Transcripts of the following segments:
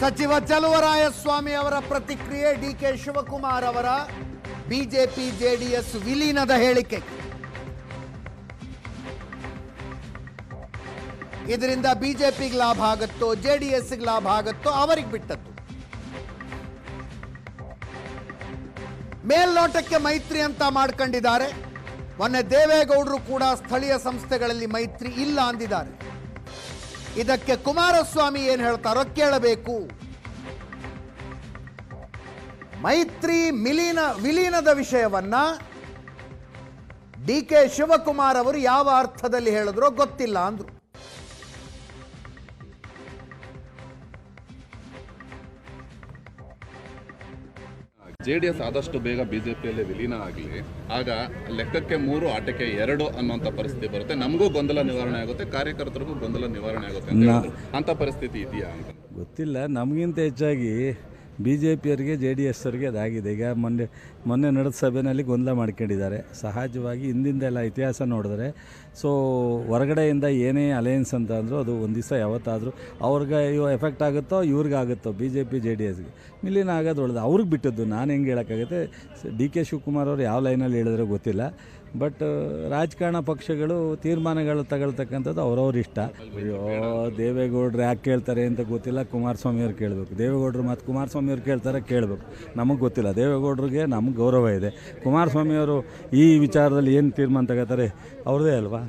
ಸಚಿವ ಚಲುವರಾಯಸ್ವಾಮಿ ಅವರ ಪ್ರತಿಕ್ರಿಯೆ ಡಿಕೆ ಶಿವಕುಮಾರ್ ಅವರ ಬಿಜೆಪಿ ಜೆಡಿಎಸ್ ವಿಲೀನದ ಹೇಳಿಕೆ. ಇದರಿಂದ ಬಿಜೆಪಿಗೆ ಲಾಭ ಆಗುತ್ತೋ ಜೆಡಿಎಸ್ಗೆ ಲಾಭ ಆಗುತ್ತೋ ಅವರಿಗೆ ಬಿಟ್ಟದ್ದು. ಮೇಲ್ನೋಟಕ್ಕೆ ಮೈತ್ರಿ ಅಂತ ಮಾಡ್ಕೊಂಡಿದ್ದಾರೆ. ಮೊನ್ನೆ ದೇವೇಗೌಡರು ಕೂಡ ಸ್ಥಳೀಯ ಸಂಸ್ಥೆಗಳಲ್ಲಿ ಮೈತ್ರಿ ಇಲ್ಲ ಅಂದಿದ್ದಾರೆ. ಇದಕ್ಕೆ ಕುಮಾರಸ್ವಾಮಿ ಏನು ಹೇಳ್ತಾರೋ ಕೇಳಬೇಕು. ಮೈತ್ರಿ ವಿಲೀನದ ವಿಷಯವನ್ನ ಡಿಕೆ ಶಿವಕುಮಾರ್ ಅವರು ಯಾವ ಅರ್ಥದಲ್ಲಿ ಹೇಳಿದ್ರೋ ಗೊತ್ತಿಲ್ಲ ಅಂದ್ರು. ಜೆಡಿಎಸ್ ಆದಷ್ಟು ಬೇಗ ಬಿಜೆಪಿಯಲ್ಲಿ ವಿಲೀನ ಆಗಲಿ, ಆಗ ಲೆಕ್ಕಕ್ಕೆ 3 ಆಟಕ್ಕೆ 2 ಅನ್ನುವಂಥ ಪರಿಸ್ಥಿತಿ ಬರುತ್ತೆ. ನಮಗೂ ಗೊಂದಲ ನಿವಾರಣೆ ಆಗುತ್ತೆ, ಕಾರ್ಯಕರ್ತರಿಗೂ ಗೊಂದಲ ನಿವಾರಣೆ ಆಗುತ್ತೆ ಅಂತ ಪರಿಸ್ಥಿತಿ ಇದೆಯಾ ಅಂತ ಗೊತ್ತಿಲ್ಲ. ನಮಗಿಂತ ಹೆಚ್ಚಾಗಿ ಬಿ ಜೆ ಪಿಯವರಿಗೆ ಜೆ ಡಿ ಎಸ್ ಅವರಿಗೆ ಅದಾಗಿದೆ. ಈಗ ಮೊನ್ನೆ ನಡೆದ ಸಭೆಯಲ್ಲಿ ಗೊಂದಲ ಮಾಡ್ಕೊಂಡಿದ್ದಾರೆ. ಸಹಜವಾಗಿ ಹಿಂದಿಂದೆಲ್ಲ ಇತಿಹಾಸ ನೋಡಿದ್ರೆ ಹೊರಗಡೆಯಿಂದ ಏನೇ ಅಲಯನ್ಸ್ ಅಂತ ಅಂದರೂ ಅದು ಒಂದು ದಿವಸ ಯಾವತ್ತಾದರೂ ಅವ್ರಿಗೆ ಎಫೆಕ್ಟ್ ಆಗುತ್ತೋ ಇವ್ರಿಗಾಗುತ್ತೋ B J P J D ಎಸ್ಗೆ ವಿಲೀನ ಆಗೋದು ಒಳ್ಳೆದು. ಅವ್ರಿಗೆ ಬಿಟ್ಟದ್ದು, ನಾನು ಹೆಂಗೆ ಹೇಳೋಕ್ಕಾಗುತ್ತೆ. ಡಿ ಕೆ ಶಿವಕುಮಾರ್ ಅವರು ಯಾವ ಲೈನಲ್ಲಿ ಹೇಳಿದ್ರೆ ಗೊತ್ತಿಲ್ಲ. ಬಟ್ ರಾಜಕಾರಣ ಪಕ್ಷಗಳು ತೀರ್ಮಾನಗಳು ತಗೊಳ್ತಕ್ಕಂಥದ್ದು ಅವ್ರವ್ರ ಇಷ್ಟ. ದೇವೇಗೌಡರು ಯಾಕೆ ಕೇಳ್ತಾರೆ ಅಂತ ಗೊತ್ತಿಲ್ಲ, ಕುಮಾರಸ್ವಾಮಿ ಅವ್ರು ಕೇಳಬೇಕು. ದೇವೇಗೌಡರು ಮತ್ತು ಕುಮಾರಸ್ವಾಮಿ ಅವ್ರು ಕೇಳ್ತಾರೆ, ಕೇಳಬೇಕು. ನಮಗೆ ಗೊತ್ತಿಲ್ಲ. ದೇವೇಗೌಡರಿಗೆ ನಮಗೆ ಗೌರವ ಇದೆ. ಕುಮಾರಸ್ವಾಮಿ ಅವರು ಈ ವಿಚಾರದಲ್ಲಿ ಏನು ತೀರ್ಮಾನ ತಗೋತಾರೆ ಅವ್ರದ್ದೇ ಅಲ್ವಾ.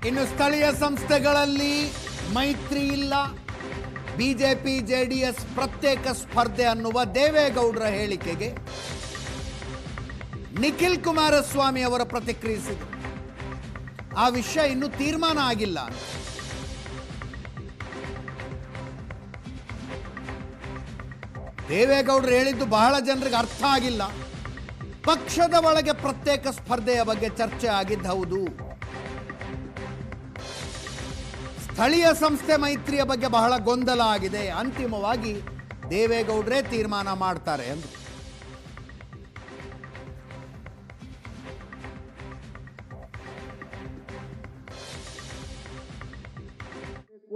ಇನ್ನು ಸ್ಥಳೀಯ ಸಂಸ್ಥೆಗಳಲ್ಲಿ ಮೈತ್ರಿ ಇಲ್ಲ, ಬಿಜೆಪಿ ಜೆಡಿಎಸ್ ಪ್ರತ್ಯೇಕ ಸ್ಪರ್ಧೆ ಅನ್ನುವ ದೇವೇಗೌಡರ ಹೇಳಿಕೆಗೆ ನಿಖಿಲ್ ಕುಮಾರಸ್ವಾಮಿ ಅವರ ಪ್ರತಿಕ್ರಿಯಿಸಿದರು. ಆ ವಿಷಯ ಇನ್ನೂ ತೀರ್ಮಾನ ಆಗಿಲ್ಲ. ದೇವೇಗೌಡರು ಹೇಳಿದ್ದು ಬಹಳ ಜನರಿಗೆ ಅರ್ಥ ಆಗಿಲ್ಲ. ಪಕ್ಷದ ಒಳಗೆ ಪ್ರತ್ಯೇಕ ಸ್ಪರ್ಧೆಯ ಬಗ್ಗೆ ಚರ್ಚೆ ಆಗಿದ್ದು ಹೌದು. ಸ್ಥಳೀಯ ಸಂಸ್ಥೆ ಮೈತ್ರಿಯ ಬಗ್ಗೆ ಬಹಳ ಗೊಂದಲ ಆಗಿದೆ. ಅಂತಿಮವಾಗಿ ದೇವೇಗೌಡರೇ ತೀರ್ಮಾನ ಮಾಡ್ತಾರೆ ಎಂದು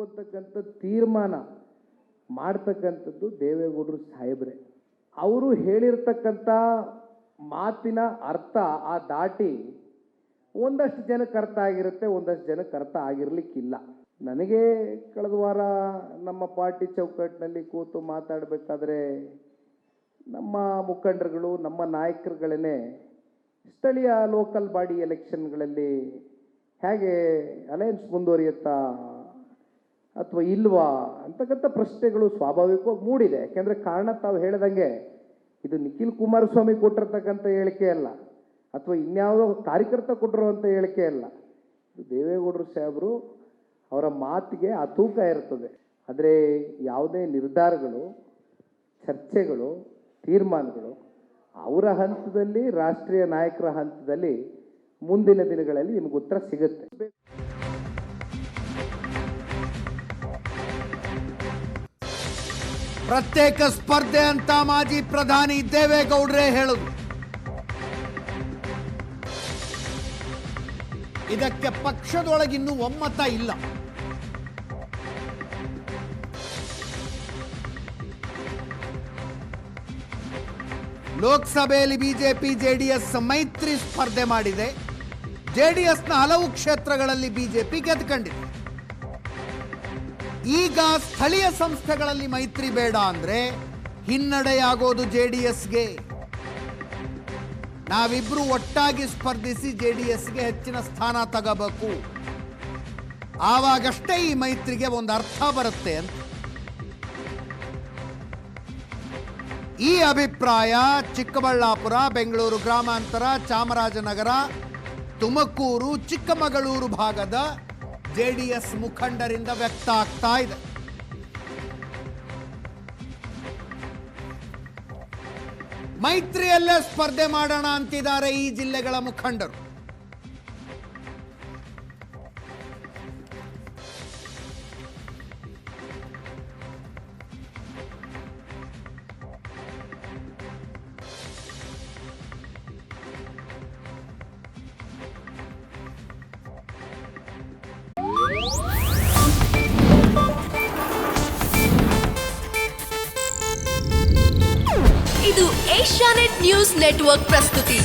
ಅಂತಕ್ಕಂಥ ತೀರ್ಮಾನ ಮಾಡ್ತಕ್ಕಂಥದ್ದು ದೇವೇಗೌಡರು ಸಾಹೇಬ್ರೆ. ಅವರು ಹೇಳಿರ್ತಕ್ಕಂಥ ಮಾತಿನ ಅರ್ಥ ಆ ದಾಟಿ ಒಂದಷ್ಟು ಜನಕ್ಕೆ ಅರ್ಥ ಆಗಿರುತ್ತೆ, ಒಂದಷ್ಟು ಜನಕ್ಕೆ ಅರ್ಥ ಆಗಿರ್ಲಿಕ್ಕಿಲ್ಲ. ನನಗೆ ಕಳೆದ ವಾರ ನಮ್ಮ ಪಾರ್ಟಿ ಚೌಕಟ್ಟಿನಲ್ಲಿ ಕೂತು ಮಾತಾಡಬೇಕಾದ್ರೆ ನಮ್ಮ ಮುಖಂಡರುಗಳು, ನಮ್ಮ ನಾಯಕರುಗಳೇ ಸ್ಥಳೀಯ ಲೋಕಲ್ ಬಾಡಿ ಎಲೆಕ್ಷನ್ಗಳಲ್ಲಿ ಹೇಗೆ ಅಲಯನ್ಸ್ ಮುಂದುವರಿಯುತ್ತಾ ಅಥವಾ ಇಲ್ವಾ ಅಂತಕ್ಕಂಥ ಪ್ರಶ್ನೆಗಳು ಸ್ವಾಭಾವಿಕವಾಗಿ ಮೂಡಿದೆ. ಯಾಕೆಂದರೆ ಕಾರಣ ತಾವು ಹೇಳಿದಂಗೆ ಇದು ನಿಖಿಲ್ ಕುಮಾರಸ್ವಾಮಿ ಕೊಟ್ಟಿರ್ತಕ್ಕಂಥ ಹೇಳಿಕೆ ಅಲ್ಲ, ಅಥವಾ ಇನ್ಯಾವುದೋ ಕಾರ್ಯಕರ್ತ ಕೊಟ್ಟಿರುವಂಥ ಹೇಳಿಕೆ ಅಲ್ಲ. ಇದು ದೇವೇಗೌಡರು ಸಾಹೇಬರು ಅವರ ಮಾತಿಗೆ ಆ ತೂಕ ಇರ್ತದೆ. ಆದರೆ ಯಾವುದೇ ನಿರ್ಧಾರಗಳು, ಚರ್ಚೆಗಳು, ತೀರ್ಮಾನಗಳು ಅವರ ಹಂತದಲ್ಲಿ, ರಾಷ್ಟ್ರೀಯ ನಾಯಕರ ಹಂತದಲ್ಲಿ ಮುಂದಿನ ದಿನಗಳಲ್ಲಿ ನಿಮಗೆ ಉತ್ತರ ಸಿಗುತ್ತೆ. ಪ್ರತ್ಯೇಕ ಸ್ಪರ್ಧೆ ಅಂತ ಮಾಜಿ ಪ್ರಧಾನಿ ದೇವೇಗೌಡರೇ ಹೇಳುದು. ಇದಕ್ಕೆ ಪಕ್ಷದೊಳಗಿನ್ನೂ ಒಮ್ಮತ ಇಲ್ಲ. ಲೋಕಸಭೆಯಲ್ಲಿ ಬಿಜೆಪಿ ಜೆಡಿಎಸ್ ಮೈತ್ರಿ ಸ್ಪರ್ಧೆ ಮಾಡಿದೆ. ಜೆಡಿಎಸ್ನ ಹಲವು ಕ್ಷೇತ್ರಗಳಲ್ಲಿ ಬಿಜೆಪಿ ಗೆದ್ಕೊಂಡಿದೆ. ಈಗ ಸ್ಥಳೀಯ ಸಂಸ್ಥೆಗಳಲ್ಲಿ ಮೈತ್ರಿ ಬೇಡ ಅಂದ್ರೆ ಹಿನ್ನಡೆಯಾಗೋದು ಜೆಡಿಎಸ್ಗೆ. ನಾವಿಬ್ರು ಒಟ್ಟಾಗಿ ಸ್ಪರ್ಧಿಸಿ ಜೆಡಿಎಸ್ಗೆ ಹೆಚ್ಚಿನ ಸ್ಥಾನ ತಗೋಬೇಕು, ಆವಾಗಷ್ಟೇ ಈ ಮೈತ್ರಿಗೆ ಒಂದು ಅರ್ಥ ಬರುತ್ತೆ ಅಂತ ಈ ಅಭಿಪ್ರಾಯ ಚಿಕ್ಕಬಳ್ಳಾಪುರ, ಬೆಂಗಳೂರು ಗ್ರಾಮಾಂತರ, ಚಾಮರಾಜನಗರ, ತುಮಕೂರು, ಚಿಕ್ಕಮಗಳೂರು ಭಾಗದ ಜೆಡಿಎಸ್ ಮುಖಂಡರಿಂದ ವ್ಯಕ್ತ ಆಗ್ತಾ ಇದೆ. ಮೈತ್ರಿಯಲ್ಲೇ ಸ್ಪರ್ಧೆ ಮಾಡೋಣ ಅಂತಿದ್ದಾರೆ ಈ ಜಿಲ್ಲೆಗಳ ಮುಖಂಡರು. ಇದು ಏಷ್ಯಾನೆಟ್ ನ್ಯೂಸ್ ನೆಟ್ವರ್ಕ್ ಪ್ರಸ್ತುತಿ.